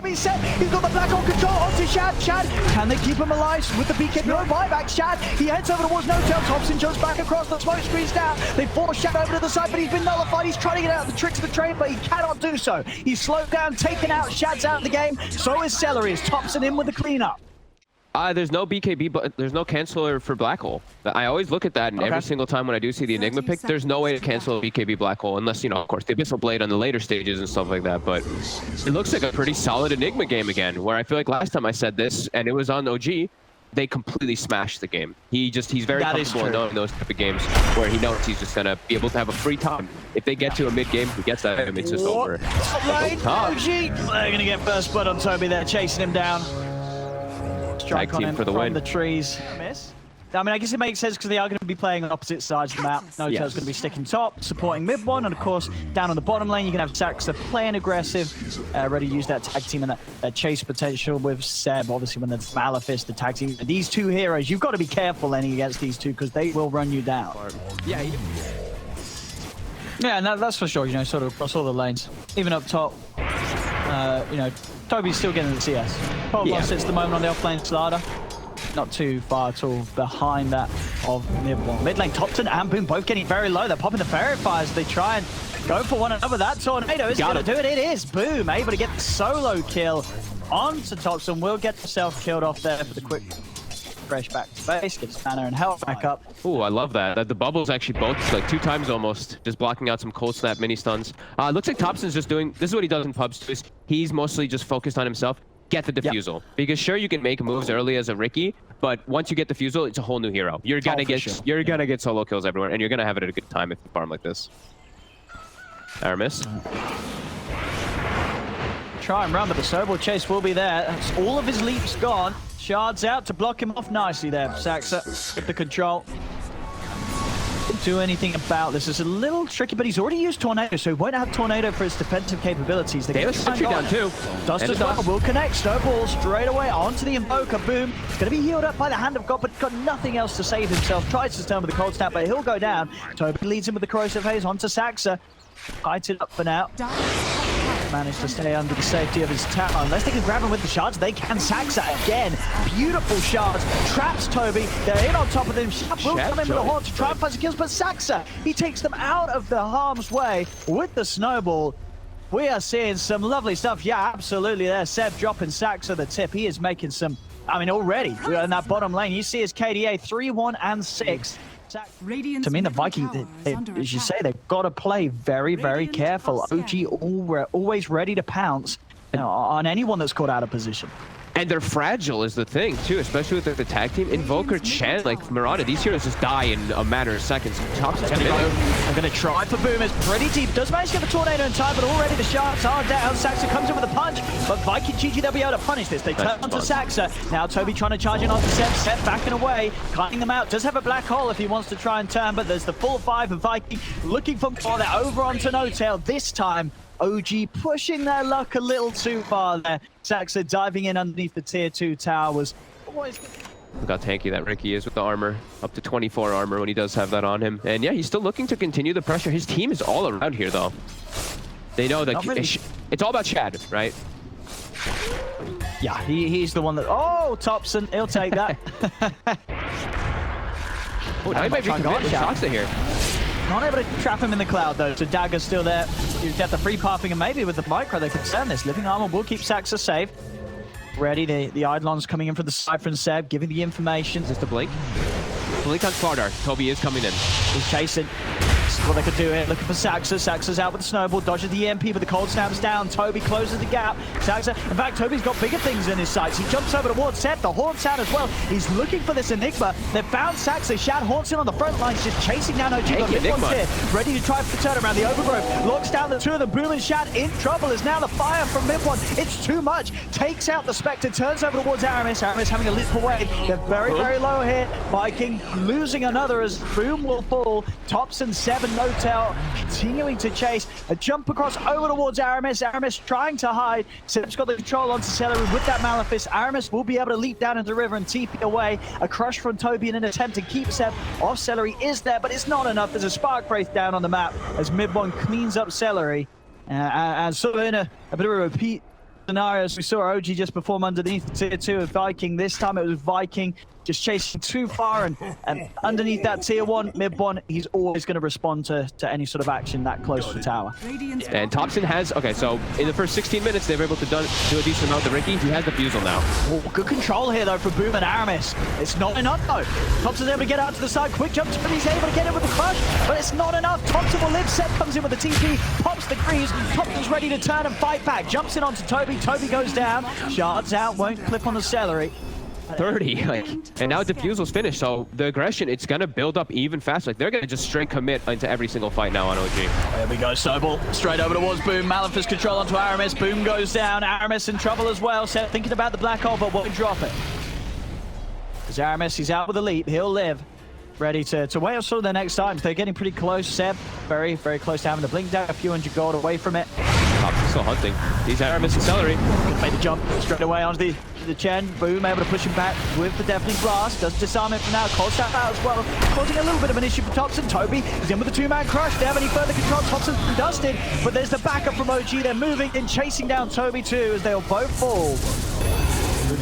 Toby set. He's got the black hole control onto Shad. Shad, can they keep him alive with the BKB? No buyback. Shad, he heads over towards No-Tail. Topson jumps back across the smoke screens down. They force Shad over to the side, but he's been nullified. He's trying to get out of the tricks of the train, but he cannot do so. He's slowed down, taken out. Shad's out of the game. So is Celery. Is Topson in with the cleanup? There's no BKB, but there's no canceller for Black Hole. I always look at that, and every single time when I do see the Enigma pick, there's no way to cancel a BKB Black Hole, unless, you know, of course, the Abyssal Blade on the later stages and stuff like that. But it looks like a pretty solid Enigma game again, where I feel like last time I said this, and it was on OG, they completely smashed the game. He's very comfortable in knowing those type of games where he knows he's just going to be able to have a free time. If they get to a mid-game, he gets that, it's just over. Right, OG. They're going to get first blood on Toby there, chasing him down. Strike on him for the win. The trees. Miss. I mean, I guess it makes sense because they are going to be playing on opposite sides of the map. No-Tail's going to be sticking top, supporting mid one, and of course, down on the bottom lane, you can have Saxa playing aggressive, ready to use that tag team and that chase potential with Seb. Obviously, when there's Malefice, the tag team. These two heroes, you've got to be careful landing against these two because they will run you down. Yeah. Yeah, and that's for sure. You know, sort of across all the lanes, even up top. You know, Toby's still getting the CS. Pogba sits the moment on the off-lane slider. Not too far at all behind that of mid one. Mid lane, Topson and Boom both getting very low. They're popping the fairy fires. They try and go for one another. That tornado is going to do it. It is Boom able to get the solo kill onto Topson. Will get himself killed off there for the quick fresh back to base, gets mana and health back up. Ooh, I love that. The bubbles actually both, like 2 times almost, just blocking out some cold snap mini stuns. Looks like Topson's just doing, this is what he does in pubs too, is he's mostly just focused on himself. Get the defusal. Because sure, you can make moves early as a Riki, but once you get defusal, it's a whole new hero. You're gonna get solo kills everywhere, and you're gonna have it at a good time if you farm like this. Aramis. Try and run, but the snowball chase will be there. That's all of his leaps gone. Shards out to block him off nicely there. Saxa with the control. Didn't do anything about this. It's a little tricky, but he's already used Tornado, so he won't have Tornado for his defensive capabilities. They have a sentry down too. Dust as well will connect. Snowball straight away onto the Invoker. Boom. He's going to be healed up by the Hand of God, but got nothing else to save himself. Tries to turn with the cold snap, but he'll go down. Toby leads him with the corrosive haze onto Saxa. Fight it up for now. Managed to stay under the safety of his tower. Unless they can grab him with the shards, they can. Saxa again. Beautiful shards. Traps Toby. They're in on top of him. Shab will come in with a horn to try and find some kills, but Saxa, he takes them out of the harm's way with the snowball. We are seeing some lovely stuff. Yeah, absolutely there. Seb dropping Saxa the tip. He is making some, I mean, already we're in that bottom lane. You see his KDA 3-1 and 6. To me, the Viking, as you say, they've got to play very, very careful. OG always ready to pounce, you know, on anyone that's caught out of position. And they're fragile is the thing, too, especially with the tag team. Invoker, Chen, like Murata, these heroes just die in a matter of seconds. I'm going to try for Boom. It's pretty deep. Does manage to get the tornado in time, but already the shards are down. Saxa comes in with a punch, but Viking GG, they'll be able to punish this. They turn onto Saxa. Now Toby trying to charge in onto Seb. Seb backing away, cutting them out. Does have a black hole if he wants to try and turn, but there's the full 5 of Viking looking for more. They're over onto No-Tail this time. OG pushing their luck a little too far there. Saxa diving in underneath the tier 2 towers. Look how tanky that Riki is with the armor. Up to 24 armor when he does have that on him. And yeah, he's still looking to continue the pressure. His team is all around here though. They know that it's all about Shad, right? Yeah, he's the one that... Oh, Topson, he'll take that. Oh, now he might be committing shots here. Not able to trap him in the cloud though, so Dagger's still there. You get the free pathing, and maybe with the micro they can turn this. Living Armor will keep Saxa safe. Ready, the Eidolon's coming in for the Cypher and Seb, giving the information. Is this the Blink? Blink on Slardar. Toby is coming in. He's chasing. What they could do here, looking for Saxa. Saxa's out with the snowball, dodges the EMP, but the cold snap's down. Toby closes the gap. Saxa, in fact, Toby's got bigger things in his sights. He jumps over towards Seb, the Horn's out as well. He's looking for this Enigma. They've found Saxa. Shad haunts in on the front lines, just chasing down OG. But Enigma's here, ready to try for the turnaround. The Overgrowth locks down the 2 of them. Boom and Shad in trouble as now the fire from mid one. It's too much. Takes out the Spectre, turns over towards Aramis. Aramis having a leap away. They're very, very low here. Viking losing another as Boom will fall. Topson 7, No-Tail continuing to chase. A jump across over towards Aramis. Aramis trying to hide. Seb's got the control onto Celery with that Malefice. Aramis will be able to leap down into the river and TP away. A crush from Toby in an attempt to keep Seb off. Celery is there, but it's not enough. There's a Spark Wraith down on the map as mid one cleans up Celery. And so in a bit of a repeat scenarios. We saw OG just perform underneath the tier 2 of Viking. This time it was Viking just chasing too far, and underneath that tier 1, mid 1, he's always going to respond to any sort of action that close to the tower. And Topson has, okay, so in the first 16 minutes, they were able to do a decent amount with the Ricky. He has the Fusel now. Oh, good control here, though, for Boom and Aramis. It's not enough, though. Topson's able to get out to the side. Quick jump, but he's able to get in with the crush, but it's not enough. Topson will live. Seth comes in with the TP, pops the grease. Topson's ready to turn and fight back. Jumps in onto Toby. Toby goes down. Shards out, won't clip on the celery. 30, and now Diffusel's finished, so the aggression, it's gonna build up even faster. Like, they're gonna just straight commit into every single fight now on OG. There we go, Snowball straight over towards Boom. Malefic's control onto Aramis. Boom goes down. Aramis in trouble as well. Seth thinking about the black hole, but won't drop it. As Aramis, he's out with a leap. He'll live. Ready to wait or so the next times. They're getting pretty close. Seb, very, very close to having the blink down. A few hundred gold away from it. Topson's still hunting. These Aramis and Celery. Made the jump straight away onto the Chen. Boom, able to push him back with the Deafening Blast. Does disarm it for now. Cold Snap out as well, causing a little bit of an issue for Topson. Toby is in with the two-man crush. They have any further control. Topson's been dusted, but there's the backup from OG. They're moving and chasing down Toby too as they'll both fall.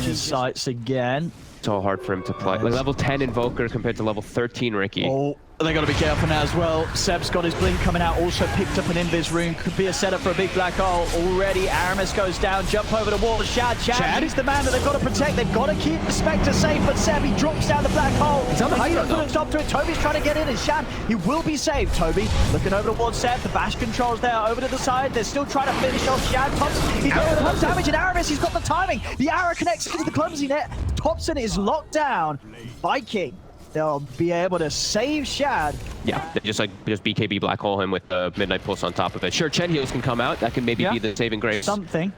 His sights again. So hard for him to play. Like level 10 Invoker compared to level 13 Ricky. Oh, they got to be careful now as well. Seb's got his blink coming out, also picked up an Invis rune. Could be a setup for a big black hole already. Aramis goes down, jump over the wall. Chad is the man that they've got to protect. They've got to keep the Spectre safe, but Seb, he drops down the black hole. He's on the hydro, put a stop to it. Toby's trying to get in, and Shad, he will be saved. Toby looking over towards Seb. The bash controls there, over to the side. They're still trying to finish off Shad. Topson, he's got enough damage, and Aramis, he's got the timing. The arrow connects into the clumsy net. Topson is locked down. Viking, they'll be able to save Shad. Yeah, they just BKB black hole him with the Midnight Pulse on top of it. Sure, Chen heals can come out. That can maybe be the saving grace. Something.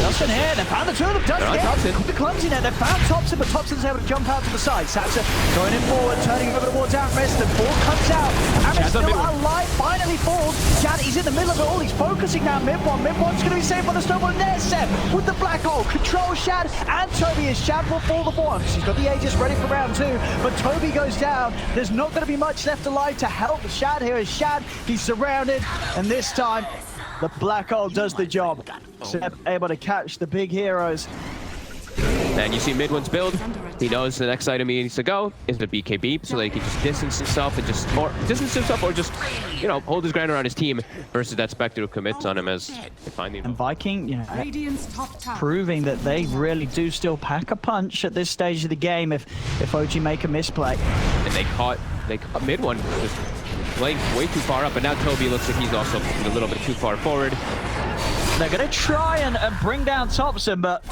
Topson here, they found the two of them, the clumsy net, they found Topson, but Topson's able to jump out to the side. Saxa going in forward, turning over towards Aramis, the ball comes out. Aramis still alive, finally falls. Chad, he's in the middle of it all, he's focusing now, mid-one. Mid-one's going to be saved by the snowball, and there's Seb with the black hole. Controls Shad, and Toby as Shad will fall the once. He's got the Aegis ready for round 2, but Toby goes down. There's not going to be much left alive to help Shad here. As Shad, he's surrounded, and this time, the black hole does the job. Seb able to catch the big heroes. And you see Mid-one's build. He knows the next item he needs to go is the BKB, so that he can just distance himself or just, you know, hold his ground around his team versus that Spectre who commits on him as they find the... And Viking, you know, proving that they really do still pack a punch at this stage of the game if OG make a misplay. And they caught Mid-one just playing way too far up, but now Toby looks like he's also a little bit too far forward. They're going to try and bring down Topson, but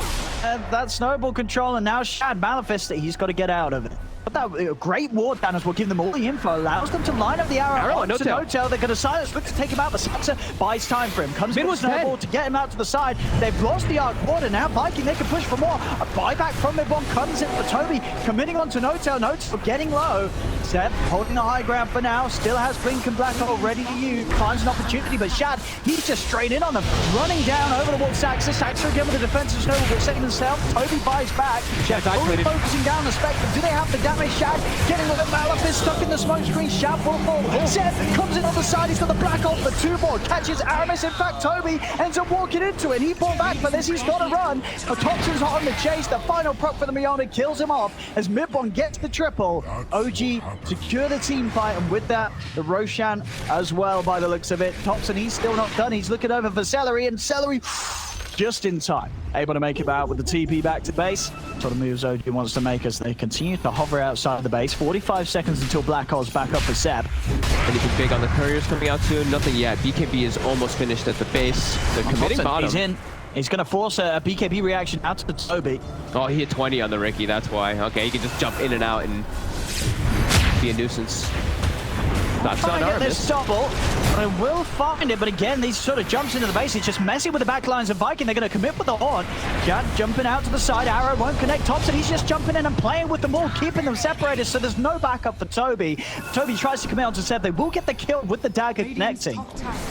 that snowball control, and now Shad Maleficent, he's got to get out of it. But that great ward down as well, give them all the info, allows them to line up the arrow onto No-Tail. They're going to silence, look to take him out, but Saxa buys time for him. Comes in with snowball to get him out to the side. They've lost the arc ward, and now Viking, they can push for more. A buyback from Mid-one comes in for Toby, committing onto No-Tail. No-Tail getting low. Seth holding the high ground for now, still has Blink and Black Hole ready to use, finds an opportunity, but Shad, he's just straight in on them, running down over towards Saxa. Saxa again with the defensive snowball, but setting himself. Toby buys back. Shad fully focusing down the Spectre. Do they have the damage? Shad getting with a Maleficent stuck in the smoke screen. Shad will fall. Seth comes in on the side, he's got the black hole for 2 more, catches Aramis. In fact, Toby ends up walking into it. He pulled back for this, he's got to run. But Topson's hot on the chase. The final proc for the Miona kills him off as Mid-one gets the triple. OG secure the team fight, and with that, the Roshan as well by the looks of it. Topson, he's still not done. He's looking over for Celery, and Celery just in time, able to make it out with the TP back to base. Sort of moves OG wants to make as they continue to hover outside the base. 45 seconds until Black Hole's back up for Seb. Anything big on the couriers coming out soon? Nothing yet. BKB is almost finished at the base. They're committing bottom. He's in. He's going to force a BKB reaction out to Toby. Oh, he hit 20 on the Ricky, that's why. Okay, he can just jump in and out and be a nuisance. That's not Aramis. This double, but I will find it. But again, these sort of jumps into the base. It's just messing with the back lines of Viking. They're going to commit with the horn. Jad jumping out to the side. Arrow won't connect. Topson, he's just jumping in and playing with them all, keeping them separated. So there's no backup for Toby. Toby tries to come out to Seb. They will get the kill with the dagger connecting.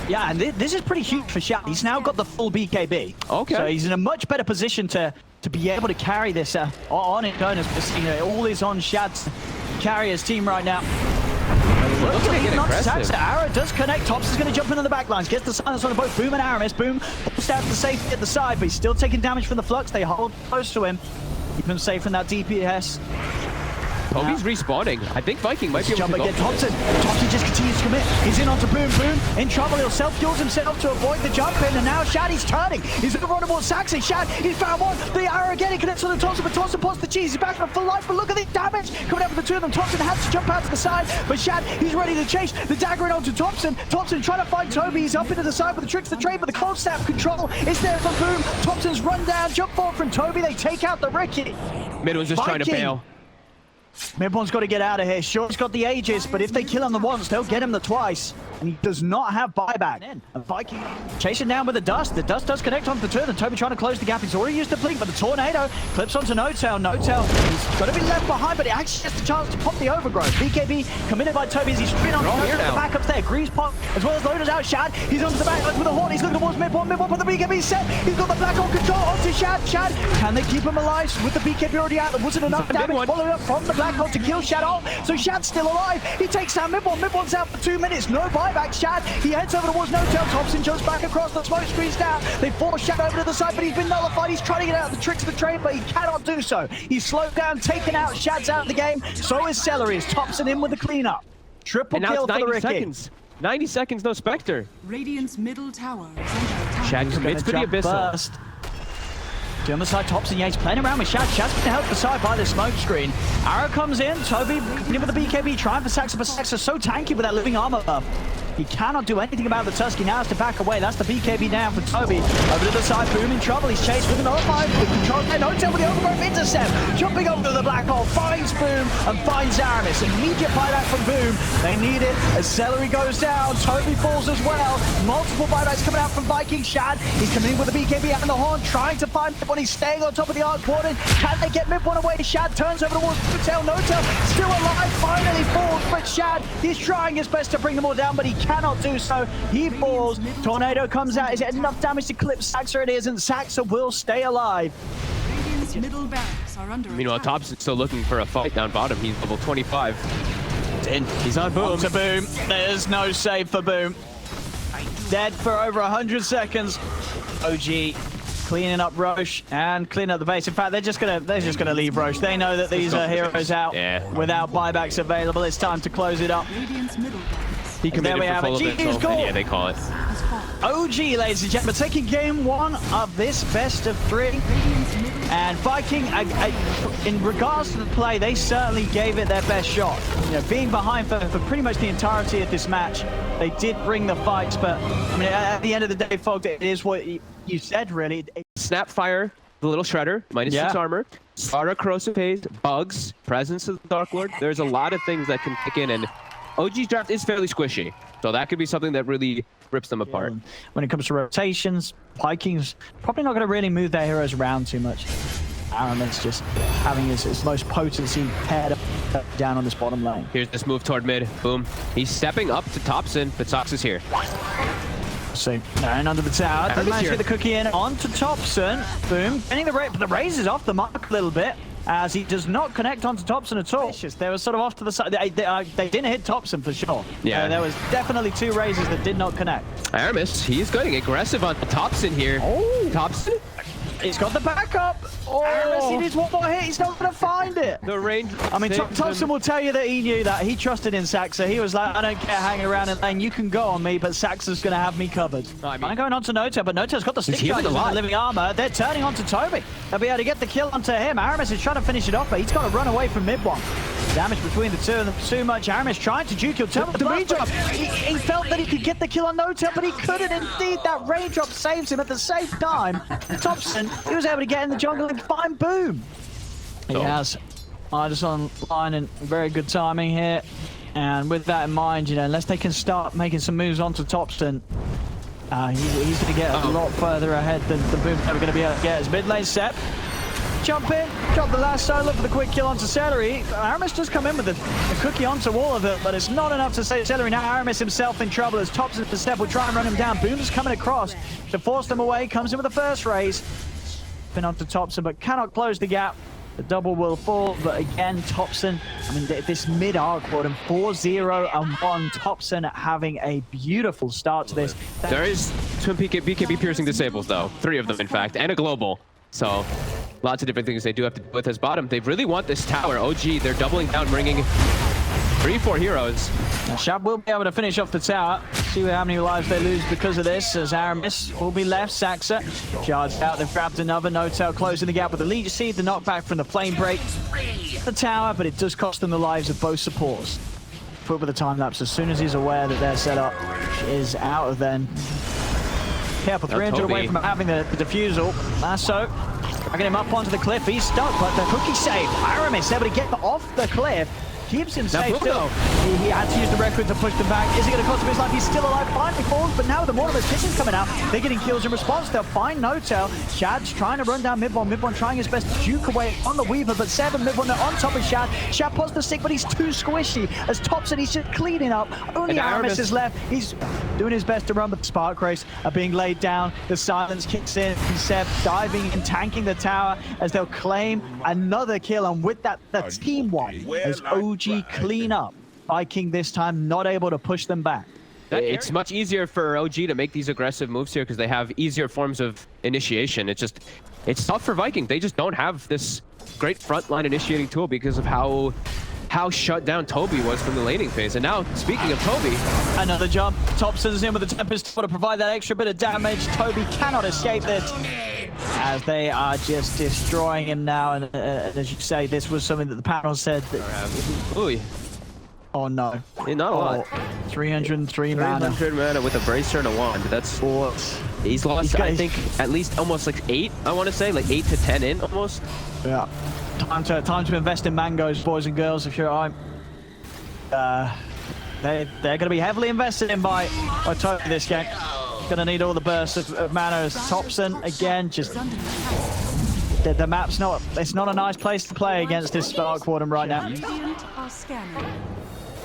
Yeah, and this is pretty huge for Shad. He's now got the full BKB. Okay. So he's in a much better position to be able to carry this on his own. As all is on Shad to carry his team right now. Look looking to at get it, aggressive. Arrow does connect. Topson's going to jump into the back lines. Gets the silence on both Boom and Aramis. Boom pulls down to the safety at the side, but he's still taking damage from the Flux. They hold close to him. Keep him safe from that DPS. Toby's respawning. I think Viking might be able to go. Topson just continues to commit. He's in onto Boom. Boom in trouble. He'll self-fuels himself to avoid the jump in, and now Shad, he's turning. He's going to run towards Saxon. Shad, he's found one. The arrow again, he connects on the Topson, but Topson pots the cheese. He's back on full life, but look at the damage coming up with the two of them. Topson has to jump out to the side, but Shad, he's ready to chase. The dagger in onto Topson. Topson trying to find Toby. He's up into the side with the tricks of the trade, but the cold snap control is there for Boom. Topson's run down, jump forward from Toby. They take out the Ricky. Mid was just trying to bail. Mid-one's got to get out of here. Sure, he's got the Aegis, but if they kill him the once, they'll get him the twice. And he does not have buyback. And Viking chasing down with the Dust. The Dust does connect onto the turn, and Toby trying to close the gap. He's already used the blink, but the Tornado clips onto No-Tail. No-Tail, he's got to be left behind, but he actually has the chance to pop the Overgrowth. BKB committed by Toby as he's straight on the backups there. Grease Pot, as well as loaded out Shad. He's onto the back with the Horn. He's looking towards Mid-one. Mid-one for the BKB set. He's got the Black Hole control onto Shad. Shad, can they keep him alive with the BKB already out? There wasn't enough damage following up from the Black Hole to kill Shad off. So Shad's still alive. He takes down Mid-one. Mid-one's out for 2 minutes. No buyback. Shad, he heads over towards No-Tail. Topson jumps back across the smoke screens down. They force Shad over to the side, but he's been nullified. He's trying to get out of the tricks of the trade, but he cannot do so. He's slowed down, taken out. Shad's out of the game. So is Celery. Topson in with the cleanup. Triple kill for the Ricky. 90 seconds, no Spectre. Radiant's middle tower is under attack. Shad commits for the Abyssal. To on the side, Topson, yeah, he's playing around with Shad. Shad's been held to the side by the smoke screen. Arrow comes in. Toby in with the BKB, trying for Saxa, but Saxa's so tanky with that living armor buff. He cannot do anything about the Tusky. Now has to back away. That's the BKB down for Toby. Over to the side, Boom in trouble. He's chased with another five. With control, and No-Tail with the Overgrowth intercept. Jumping over to the Black Hole, finds Boom and finds Aramis. Immediate buyback from Boom. They need it as Celery goes down. Toby falls as well. Multiple buybacks coming out from Viking. Shad, he's coming in with the BKB out in the horn, trying to find Mid-one. He's staying on top of the Arc Warden. Can they get Mid-one away? Shad turns over towards No-Tail. No-Tail still alive. Finally falls, but Shad, he's trying his best to bring them all down, but he cannot do so. He falls. Tornado comes out. Is it enough damage to clip Saxa? It isn't. Saxa will stay alive. Radiant's middle barracks are under Meanwhile, attack. Topson's still looking for a fight down bottom. He's level 25. It's in. He's on Boom. To Boom. There's no save for Boom. Dead for over 100 seconds. OG cleaning up Roche and cleaning up the base. In fact, they're just gonna leave Roche. They know that these are heroes out without buybacks available. It's time to close it up. Radiant's middle barracks. He committed for full of it, so yeah, they call it. OG, ladies and gentlemen, taking game one of this best of three. And Viking, in regards to the play, they certainly gave it their best shot. You know, being behind for pretty much the entirety of this match, they did bring the fights, but I mean, at the end of the day, folks, it is what you said, really. Snapfire, the little shredder, -6 armor, Sparta corrosive haze, bugs, presence of the Dark Lord. There's a lot of things that can kick in, and OG's draft is fairly squishy, so that could be something that really rips them apart. When it comes to rotations, Vikings probably not going to really move their heroes around too much. Aramis just having his most potency paired up down on this bottom lane. Here's this move toward mid. Boom. He's stepping up to Topson, but Sox is here. So, and under the tower, they managed to get the cookie in onto Topson. Boom. Getting the raise is off the mark a little bit, as he does not connect onto Topson at all. They were sort of off to the side. They didn't hit Topson for sure. Yeah. There was definitely 2 raises that did not connect. Aramis, he's going aggressive on Topson here. Oh. Topson? He's got the backup. Oh, Aramis, he needs one more hit. He's not going to find it. The range. I mean, Topson will tell you that he knew that. He trusted in Saxa. He was like, I don't care hanging around in lane. You can go on me, but Saxa's going to have me covered. I'm going on to No-Tail, but No-Tail's got the stick shot. He's got living armor. They're turning onto Toby. They'll be able to get the kill onto him. Aramis is trying to finish it off, but he's got to run away from mid-one. Damage between the two of them too much. Aramis trying to juke. He'll tell the raindrop. He felt that he could get the kill on No-Tail, but he couldn't. Indeed, that raindrop saves him at the same time. Topson, he was able to get in the jungle and find Boom. He has Idis on line and very good timing here. And with that in mind, you know, unless they can start making some moves onto Topson, he's going to get a lot further ahead than Boom's ever going to be able to get. His mid lane set. Jump in, drop the last solo for the quick kill onto Celery. Aramis just come in with the cookie onto all of it, but it's not enough to save Celery. Now Aramis himself in trouble as Topson for step will try and run him down. Boom's coming across to force them away, comes in with the first raise. Pin onto Topson, but cannot close the gap. The double will fall, but again, Topson, I mean, this mid-arc bottom, 4-0 and 1. Topson having a beautiful start to this. There is two BKB piercing disables, though. 3 of them, in fact, and a global. So, lots of different things they do have to do with his bottom. They really want this tower. OG, they're doubling down, bringing 3-4 heroes. Now, Shab will be able to finish off the tower. See how many lives they lose because of this, as Aramis will be left. Saxa charged out. They've grabbed another. No-Tail closing the gap with the lead. See the knockback from the flame break. The tower, but it does cost them the lives of both supports. Put with the time lapse as soon as he's aware that their setup is out of then. Careful, 300 away from having the defusal. Lasso, dragging him up onto the cliff. He's stuck, but the cookie save. Aramis able to get off the cliff. Keeps him safe still. He had to use the record to push them back. Is it going to cost him his life? He's still alive. Finally falls, but now with the Mortimer's Kitchen's coming out, they're getting kills in response. They'll find No-Tail. Shad's trying to run down Midbon. Midbon trying his best to juke away on the Weaver, but 7 Midbon on top of Shad. Shad pops the stick, but he's too squishy. As Topson, he's just cleaning up. Only Aramis is left. He's doing his best to run, but the Spark Race are being laid down. The silence kicks in. Seb diving and tanking the tower as they'll claim another kill. And with that, the team won as OG clean up. Viking this time not able to push them back. It's much easier for OG to make these aggressive moves here because they have easier forms of initiation. It's tough for Viking. They just don't have this great frontline initiating tool because of how shut down Toby was from the laning phase. And now, speaking of Toby, another jump. Topson's in with the Tempest to provide that extra bit of damage. Toby cannot escape this as they are just destroying him now. And as you say, this was something that the panel said that... Ooh. Oh no. Not a lot. 303 mana. 300 mana with a bracer and a wand. That's what he's lost. I think at least almost like 8. I want to say like 8 to 10 in almost. Yeah. Time to invest in mangoes, boys and girls. If you're they're going to be heavily invested in by Toby this game. Going to need all the bursts of mana as Topson again. Just the map's not. It's not a nice place to play against this Arc Warden right now.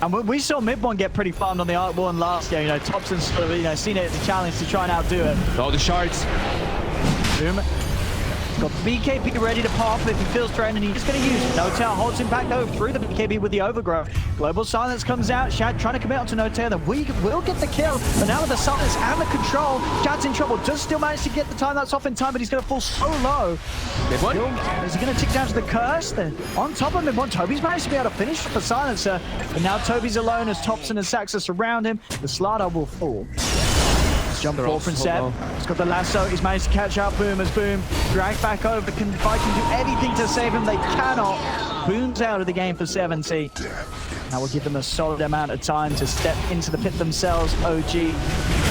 And we saw Midbon get pretty farmed on the Arc Warden last year. You know, Topson's sort of, seen it as a challenge to try and outdo it. Oh, the shards. Boom. He's got BKB ready to pop if he feels threatened, and he's going to use it. No-Tail holds him back though through the BKB with the overgrowth. Global silence comes out. Shad trying to commit onto No-Tail. Then we will get the kill, but now with the silence and the control, Shad's in trouble. Does still manage to get the time that's off in time, but he's going to fall so low. Midbon? Is he going to tick down to the curse? Then on top of Midbon, Toby's managed to be able to finish the silencer, and now Toby's alone as Topson and Saxa surround him. The Slardar will fall. Jump ball from Seb. He's got the lasso. He's managed to catch up. Boom as Boom. Drag back over. Can Viking do anything to save him? They cannot. Boom's out of the game for 70. That will give them a solid amount of time to step into the pit themselves. OG,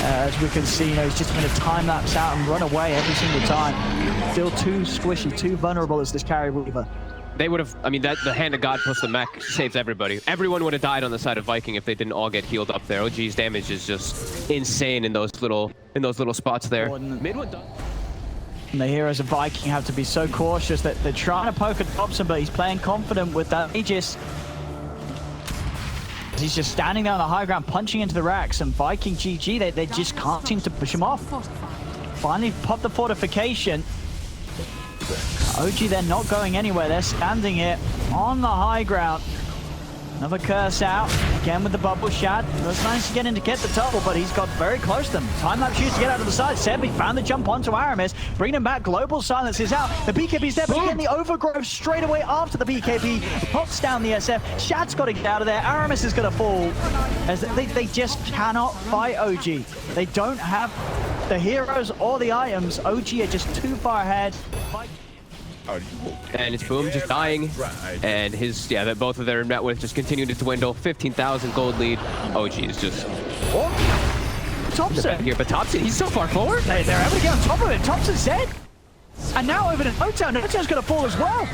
as we can see, he's just going to time lapse out and run away every single time. Still too squishy, too vulnerable as this carry Weaver. They would have, the hand of God plus the mech saves everybody. Everyone would have died on the side of Viking if they didn't all get healed up there. OG's damage is just insane in those little spots there. And the heroes of Viking have to be so cautious that they're trying to poke at Topson, but he's playing confident with that Aegis. He's just standing there on the high ground, punching into the racks, and Viking GG, they just can't seem to push him off. Finally popped the fortification. OG, they're not going anywhere. They're standing here on the high ground. Another curse out. Again with the bubble. Shad was managed to get in to get the double, but he's got very close to them. Time lapse used to get out of the side. Seb, he found the jump onto Aramis. Bringing him back. Global silence is out. The BKB's there, but again, the overgrowth straight away after the BKB. Pops down the SF. Shad's got to get out of there. Aramis is going to fall. As they just cannot fight OG. They don't have the heroes or the items. OG are just too far ahead. And it's Boom just dying, and both of their net worth just continuing to dwindle. 15,000 gold lead. OG is just Topson here, but Topson, he's so far forward. They're able to get on top of it. Topson's dead, and now over to No-Tail. No-Tail's going to fall as well.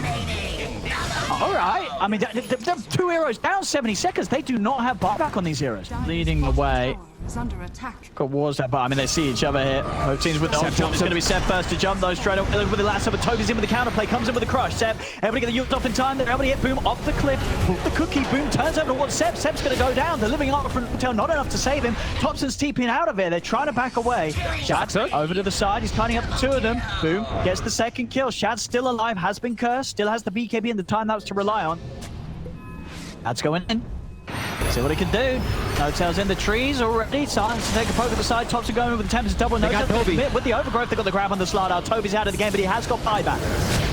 All right, they're 2 heroes down 70 seconds. They do not have buyback on these heroes. Leading the way. is under attack. Got wars that, but I mean, they see each other here. Both teams with the ult jump. It's going to be Seb first to jump though, straight up with the lasso, but Toby's in with the counterplay, comes in with the crush. Seb, everybody get the ult off in time. Everybody hit Boom off the cliff. The cookie, Boom turns over towards Seb. Seb's going to go down. The living armor from Hotel, not enough to save him. Topson's TPing out of here. They're trying to back away. Shad over to the side. He's cutting up the two of them. Boom gets the second kill. Shad's still alive, has been cursed, still has the BKB and the time lapse to rely on. That's going in. See what he can do. Hotel's in the trees already. Silence to take a poke at the side. Topson going with the Tempest double. No with the overgrowth. They got the grab on the slide out. Toby's out of the game, but he has got buyback.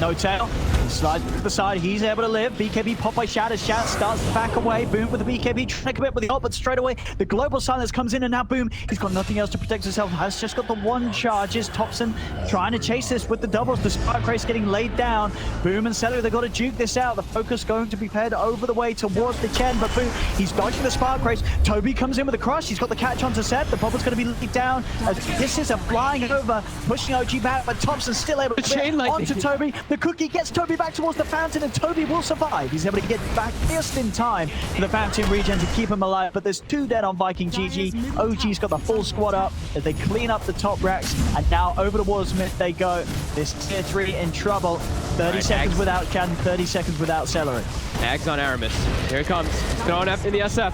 No tail. He slides to the side. He's able to live. BKB pop by Shad as Shad starts to back away. Boom with the BKB. Trick a bit with the ult, but straight away the global silence comes in, and now Boom. He's got nothing else to protect himself. Has just got the one charge. Is Topson trying to chase this with the doubles. The Spark Race getting laid down. Boom and Celery, they've got to juke this out. The focus going to be paired over the way towards the Chen, but Boom, he's dodging the Spark Race. Toby comes in with a crush. He's got the catch onto Seb. The bubble's going to be laid down as this is a flying over, pushing OG back, but Topson's still able to get onto Toby. The cookie gets Toby back towards the fountain, and Toby will survive. He's able to get back just in time for the fountain regen to keep him alive, but there's 2 dead on Viking GG. OG's got the full squad up as they clean up the top racks, and now over towards mid they go. This tier 3 in trouble. 30 seconds without Chad, 30 seconds without Celery. Ags on Aramis. Here he comes. He's going up in the SF.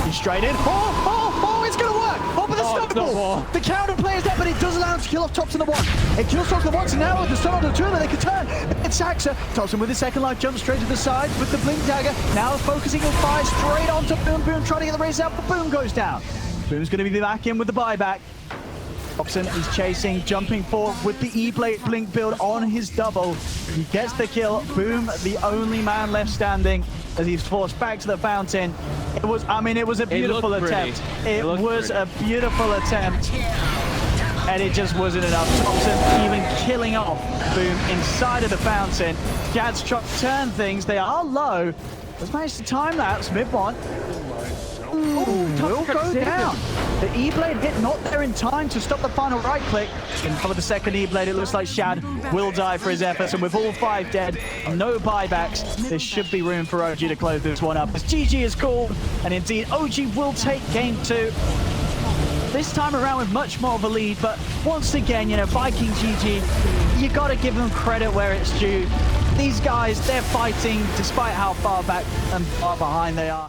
He's straight in. Oh, it's going to work. Oh, but the snowball. The counter play is there, but it does allow him to kill off Topson the one. It kills Topson once, and now with the start of the two, they can turn. It's Saxa. Topson with his second life jumps straight to the side with the blink dagger. Now focusing on fire straight onto Boom. Boom trying to get the race out, but Boom goes down. Boom's going to be back in with the buyback. Topson is chasing, jumping forward with the E-Blade blink build on his double. He gets the kill. Boom, the only man left standing as he's forced back to the fountain. It was a beautiful attempt. It was a beautiful attempt. And it just wasn't enough. Topson even killing off Boom inside of the fountain. Jad's trying to turn things. They are low. Has managed to time lapse mid one. Will go down. The E-Blade hit not there in time to stop the final right click. And for the second E-Blade, it looks like Shad will die for his efforts. And with all 5 dead, no buybacks, there should be room for OG to close this one up. As GG is called, and indeed OG will take game 2. This time around with much more of a lead, but once again, you know, Viking GG, you got to give them credit where it's due. These guys, they're fighting despite how far back and far behind they are.